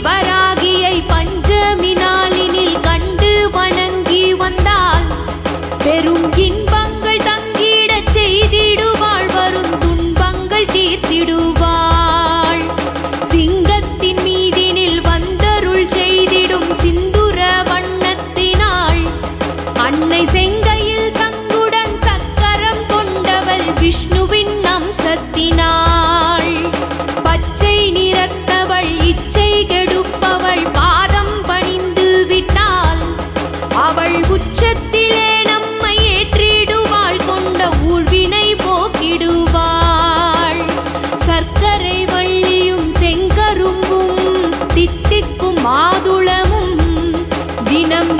வராகியை பஞ்சமி நாளினில் கண்டு வணங்கி வந்தால் பெரும் இன்பங்கள் தங்கிடச் செய்திடுவாள், வரும் துன்பங்கள் தீர்த்திடுவாள். சிங்கத்தின் மீதினில் வந்தருள் செய்திடும் சிந்துர வண்ணத்தினாள், அன்னை செங்கையில் சங்குடன் சக்கரம் கொண்டவள் விஷ்ணுவின் அம்சத்தினாள். பச்சை நிறத்தவள் இச்சை கெடுப்பவள், பாதம் பணிந்து விட்டால் அவள் உச்சத்திலே நம்மை ஏற்றிடுவாள், கொண்ட ஊழ்வினை போக்கிடுவாள். சர்க்கரை வள்ளியும் செங்கரும்பும் தித்திக்கும் மாதுளமும் தினம்